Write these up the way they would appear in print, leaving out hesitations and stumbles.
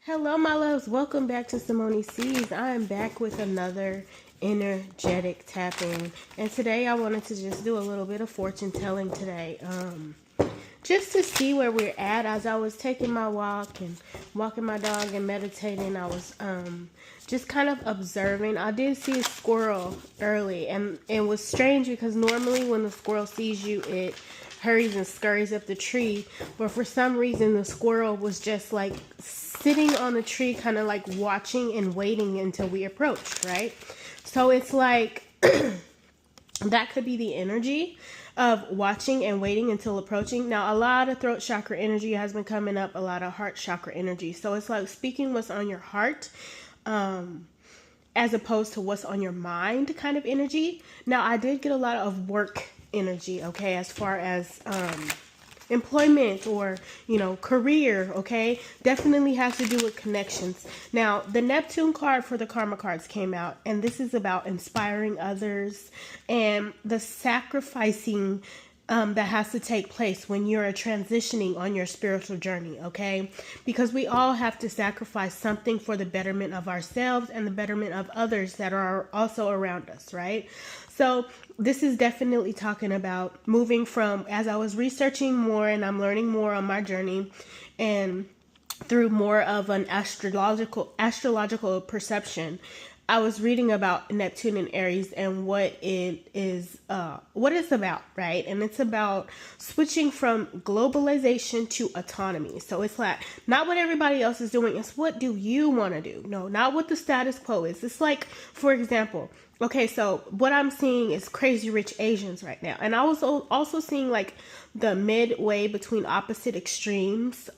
Hello, my loves. Welcome back to Simone C's. I am back with another energetic tapping. And today I wanted to just do a little bit of fortune telling today. Just to see where we're at. As I was taking my walk and walking my dog and meditating, I was just kind of observing. I did see a squirrel early, and it was strange because normally when the squirrel sees you, it hurries and scurries up the tree, but for some reason the squirrel was just like sitting on the tree, kind of like watching and waiting until we approached, right? So it's like that could be the energy of watching and waiting until approaching. Now, a lot of throat chakra energy has been coming up, a lot of heart chakra energy. So it's like speaking what's on your heart, as opposed to what's on your mind kind of energy. Now, I did get a lot of work energy, okay, as far as employment or, career, okay? Definitely has to do with connections. Now, the Neptune card for the karma cards came out, and this is about inspiring others and the sacrificing that has to take place when you're transitioning on your spiritual journey, okay? Because we all have to sacrifice something for the betterment of ourselves and the betterment of others that are also around us, right? So this is definitely talking about moving from, as I was researching more and I'm learning more on my journey and through more of an astrological perception, I was reading about Neptune and Aries and what it's about, right? And it's about switching from globalization to autonomy. So it's like not what everybody else is doing. It's what do you want to do? No, not what the status quo is. It's like, for example, okay, so what I'm seeing is Crazy Rich Asians right now. And I was also seeing like the midway between opposite extremes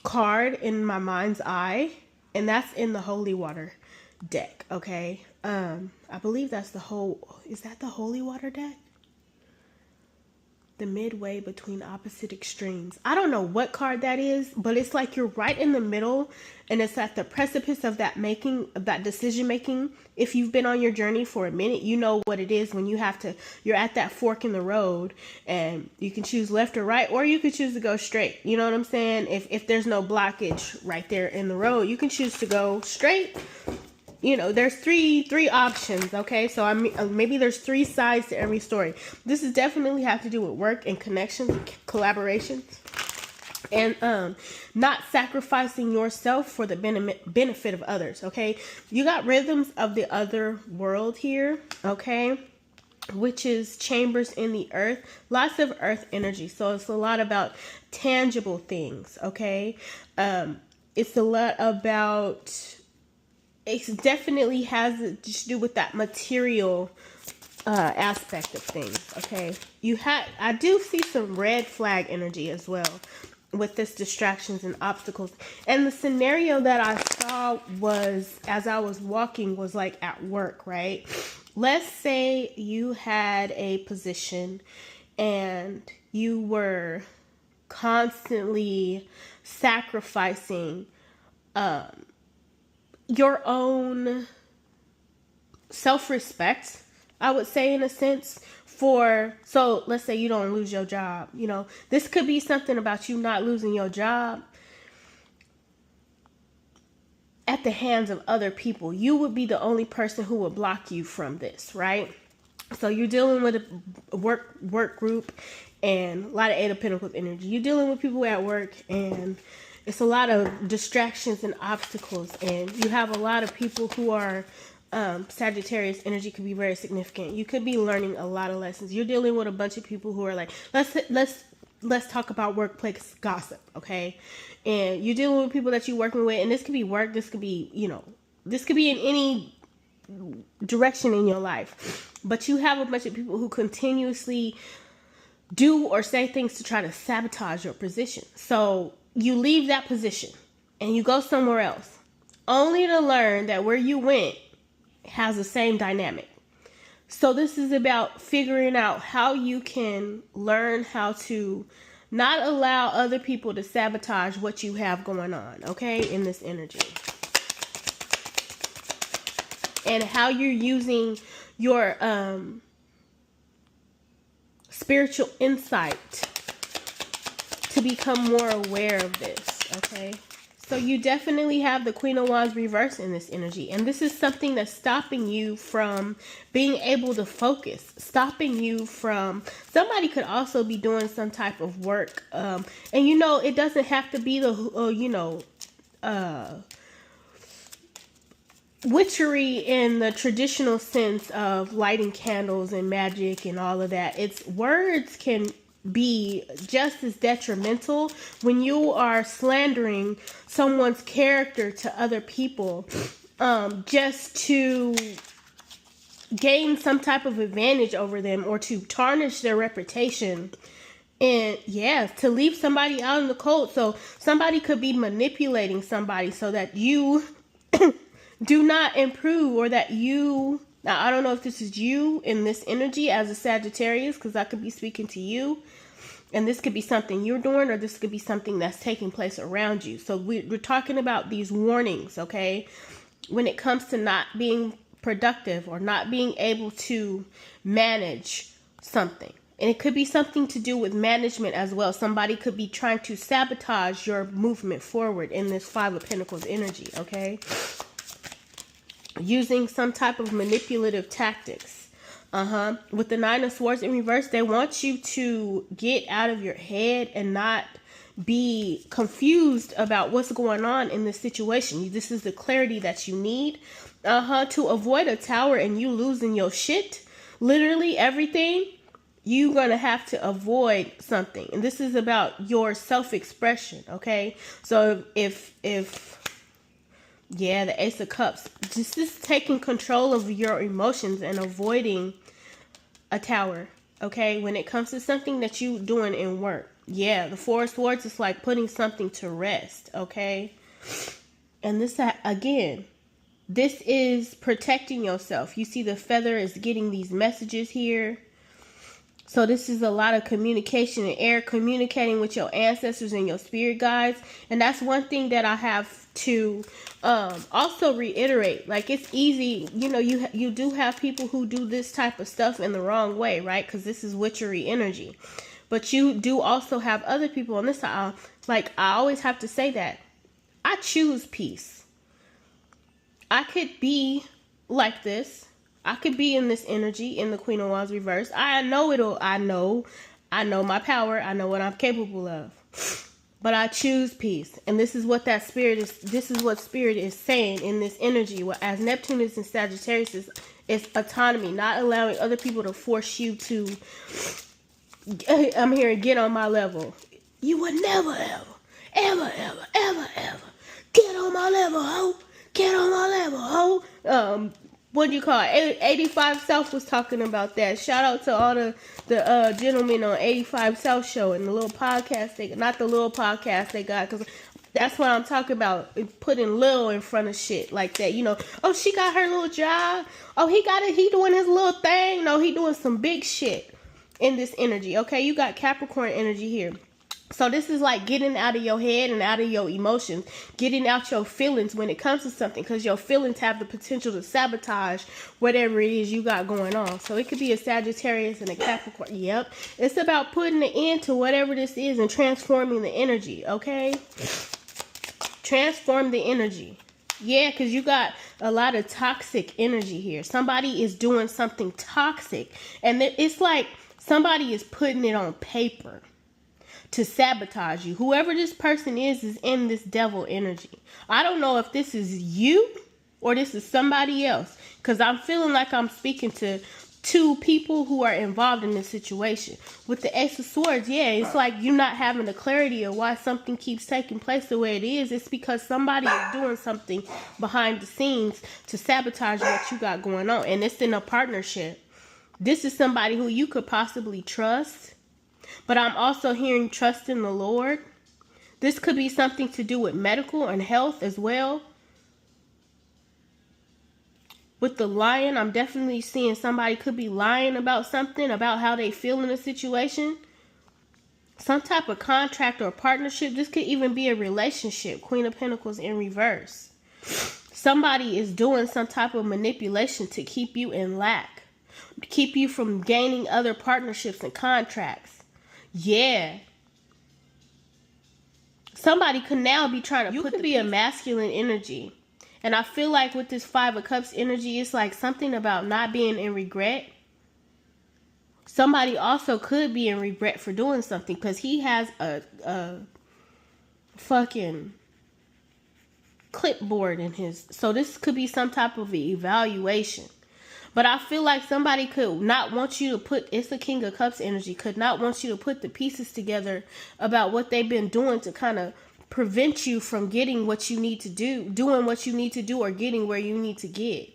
card in my mind's eye. And that's in the Holy Water deck, okay? I believe that's is that the Holy Water deck? The midway between opposite extremes. I don't know what card that is, but it's like you're right in the middle and it's at the precipice of that decision making. If you've been on your journey for a minute, you know what it is when you're at that fork in the road and you can choose left or right, or you could choose to go straight. You know what I'm saying? If there's no blockage right there in the road, you can choose to go straight. There's three options, okay? So maybe there's three sides to every story. This is definitely have to do with work and connections, collaborations, and not sacrificing yourself for the benefit of others, okay? You got rhythms of the other world here, okay? Which is chambers in the earth, lots of earth energy. So it's a lot about tangible things, okay? It's a lot about... It definitely has to do with that material aspect of things, okay? I do see some red flag energy as well with this distractions and obstacles. And the scenario that I saw was, as I was walking, was like at work, right? Let's say you had a position and you were constantly sacrificing your own self-respect, I would say, in a sense, so let's say you don't lose your job. This could be something about you not losing your job at the hands of other people. You would be the only person who would block you from this, right? So you're dealing with a work group and a lot of Eight of Pentacles energy. You're dealing with people at work and it's a lot of distractions and obstacles, and you have a lot of people who are Sagittarius energy could be very significant. You could be learning a lot of lessons. You're dealing with a bunch of people who are like, let's talk about workplace gossip, okay? And you're dealing with people that you're working with, and this could be work. This could be this could be in any direction in your life. But you have a bunch of people who continuously do or say things to try to sabotage your position. So you leave that position and you go somewhere else, only to learn that where you went has the same dynamic. So this is about figuring out how you can learn how to not allow other people to sabotage what you have going on, okay, in this energy. And how you're using your spiritual insight to become more aware of this, okay? So you definitely have the Queen of Wands reverse in this energy. And this is something that's stopping you from being able to focus. Stopping you from... Somebody could also be doing some type of work. And you know, it doesn't have to be the, witchery in the traditional sense of lighting candles and magic and all of that. It's words can be just as detrimental when you are slandering someone's character to other people, just to gain some type of advantage over them or to tarnish their reputation. And yeah, to leave somebody out in the cold. So somebody could be manipulating somebody so that you do not improve, or that you... Now, I don't know if this is you in this energy as a Sagittarius, because I could be speaking to you. And this could be something you're doing, or this could be something that's taking place around you. So we're talking about these warnings, okay? When it comes to not being productive or not being able to manage something. And it could be something to do with management as well. Somebody could be trying to sabotage your movement forward in this Five of Pentacles energy, okay? Using some type of manipulative tactics. With the Nine of Swords in reverse, they want you to get out of your head and not be confused about what's going on in this situation. This is the clarity that you need to avoid a tower and you losing your shit. Literally everything. You're going to have to avoid something. And this is about your self-expression, okay? So if yeah, the Ace of Cups. Just taking control of your emotions and avoiding a tower, okay? When it comes to something that you doing in work. Yeah, the Four of Swords is like putting something to rest, okay? And this, again, this is protecting yourself. You see the feather is getting these messages here. So this is a lot of communication and air, communicating with your ancestors and your spirit guides. And that's one thing that I have to also reiterate. Like, it's easy, you know, you do have people who do this type of stuff in the wrong way, right? Because this is witchery energy. But you do also have other people on this side. Like, I always have to say that I choose peace. I could be like this. I could be in this energy in the Queen of Wands reverse. I know I know my power. I know what I'm capable of. But I choose peace. And this is what that spirit is. This is what spirit is saying in this energy. As Neptune is in Sagittarius, is autonomy, not allowing other people to force you to, I'm here and get on my level. You would never, ever get on my level, ho. Get on my level, ho. What do you call it? 85 South was talking about that. Shout out to all the gentlemen on 85 South show and the little podcast not the little podcast they got, because that's what I'm talking about. Putting little in front of shit like that. You know, oh, she got her little job. Oh, he got it. He doing his little thing. No, he doing some big shit in this energy. Okay, you got Capricorn energy here. So this is like getting out of your head and out of your emotions, getting out your feelings when it comes to something, because your feelings have the potential to sabotage whatever it is you got going on. So it could be a Sagittarius and a Capricorn. Yep. It's about putting an end to whatever this is and transforming the energy, okay? Transform the energy. Yeah, because you got a lot of toxic energy here. Somebody is doing something toxic. And it's like somebody is putting it on paper to sabotage you. Whoever this person is in this devil energy. I don't know if this is you or this is somebody else, because I'm feeling like I'm speaking to two people who are involved in this situation. With the Ace of Swords, yeah, it's like you're not having the clarity of why something keeps taking place the way it is. It's because somebody is doing something behind the scenes to sabotage what you got going on. And it's in a partnership. This is somebody who you could possibly trust. But I'm also hearing trust in the Lord. This could be something to do with medical and health as well. With the Lion, I'm definitely seeing somebody could be lying about something, about how they feel in a situation. Some type of contract or partnership. This could even be a relationship. Queen of Pentacles in reverse. Somebody is doing some type of manipulation to keep you in lack. To keep you from gaining other partnerships and contracts. Yeah. somebody could now be trying to be a masculine energy. And I feel like with this 5 of Cups energy, it's like something about not being in regret. Somebody also could be in regret for doing something because he has a fucking clipboard in his. So this could be some type of evaluation. But I feel like somebody could not want you to put, it's the King of Cups energy, could not want you to put the pieces together about what they've been doing to kind of prevent you from getting what you need to do, doing what you need to do, or getting where you need to get.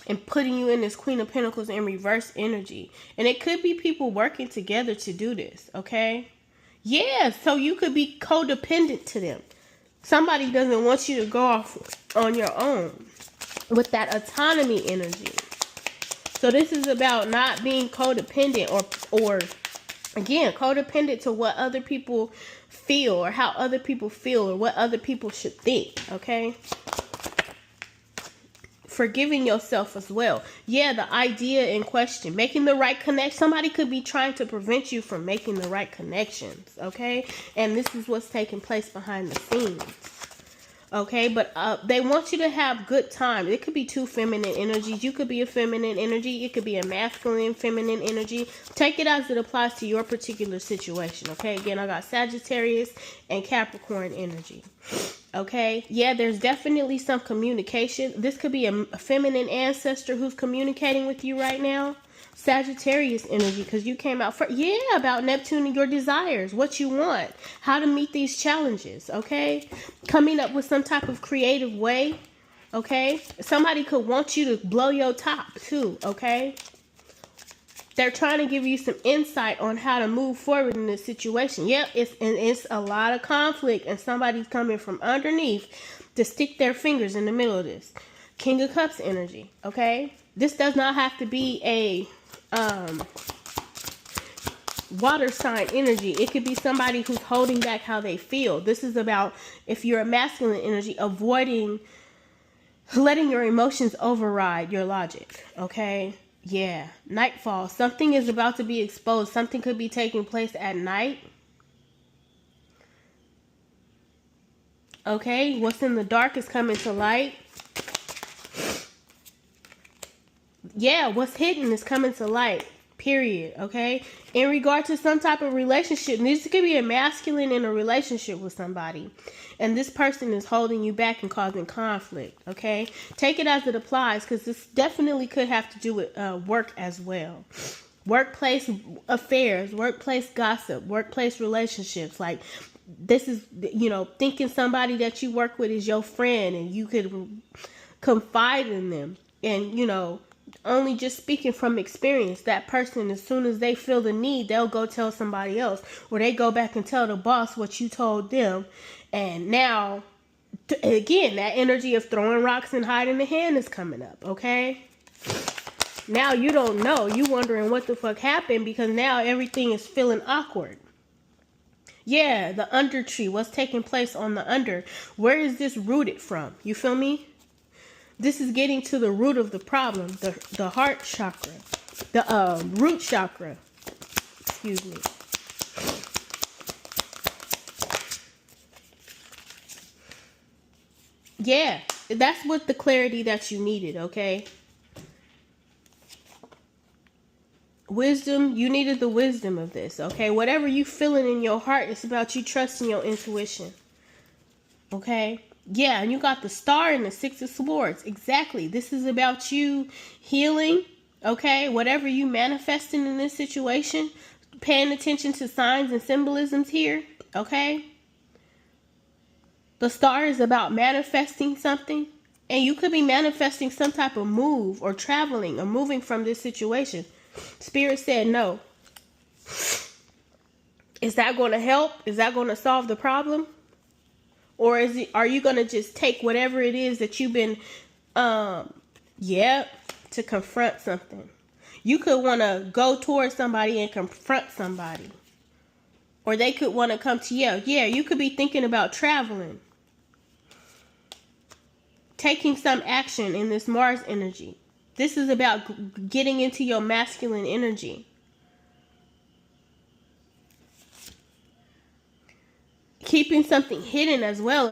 And putting you in this Queen of Pentacles in reverse energy. And it could be people working together to do this, okay? Yeah, so you could be codependent to them. Somebody doesn't want you to go off on your own with that autonomy energy. So this is about not being codependent or again, codependent to what other people feel or how other people feel or what other people should think, okay? Forgiving yourself as well. Yeah, the idea in question, making the right connection. Somebody could be trying to prevent you from making the right connections, okay? And this is what's taking place behind the scenes. Okay, but they want you to have good time. It could be two feminine energies. You could be a feminine energy. It could be a masculine, feminine energy. Take it as it applies to your particular situation. Okay, again, I got Sagittarius and Capricorn energy. Okay, yeah, there's definitely some communication. This could be a feminine ancestor who's communicating with you right now. Sagittarius energy, because you came out for, yeah, about Neptune and your desires, what you want, how to meet these challenges, okay? Coming up with some type of creative way, okay? Somebody could want you to blow your top too, okay? They're trying to give you some insight on how to move forward in this situation. Yep, it's a lot of conflict, and somebody's coming from underneath to stick their fingers in the middle of this. King of Cups energy, okay? This does not have to be a water sign energy. It could be somebody who's holding back how they feel. This is about, if you're a masculine energy, avoiding letting your emotions override your logic, okay? Yeah, nightfall. Something is about to be exposed. Something could be taking place at night. Okay, what's in the dark is coming to light. Yeah, what's hidden is coming to light. Period. Okay? In regard to some type of relationship, this could be a masculine in a relationship with somebody. And this person is holding you back and causing conflict. Okay? Take it as it applies, because this definitely could have to do with work as well. Workplace affairs, workplace gossip, workplace relationships. Like, this is, you know, thinking somebody that you work with is your friend and you could confide in them. And, you know, only just speaking from experience, that person, as soon as they feel the need, they'll go tell somebody else, or they go back and tell the boss what you told them. And now, again, that energy of throwing rocks and hiding the hand is coming up, okay? Now you don't know. You wondering what the fuck happened, because now everything is feeling awkward. Yeah, the under tree. What's taking place on the under? Where is this rooted from? You feel me? This is getting to the root of the problem, the heart chakra, the root chakra. Excuse me. Yeah, that's what the clarity that you needed, okay? Wisdom, you needed the wisdom of this, okay? Whatever you feeling in your heart, it's about you trusting your intuition, okay? Yeah, and you got the Star and the Six of Swords. Exactly. This is about you healing, okay? Whatever you manifesting in this situation, paying attention to signs and symbolisms here, okay? The Star is about manifesting something, and you could be manifesting some type of move or traveling or moving from this situation. Spirit said no. Is that going to help? Is that going to solve the problem? Or are you going to just take whatever it is that you've been, to confront something? You could want to go towards somebody and confront somebody. Or they could want to come to you. Yeah, you could be thinking about traveling. Taking some action in this Mars energy. This is about getting into your masculine energy. keeping something hidden as well.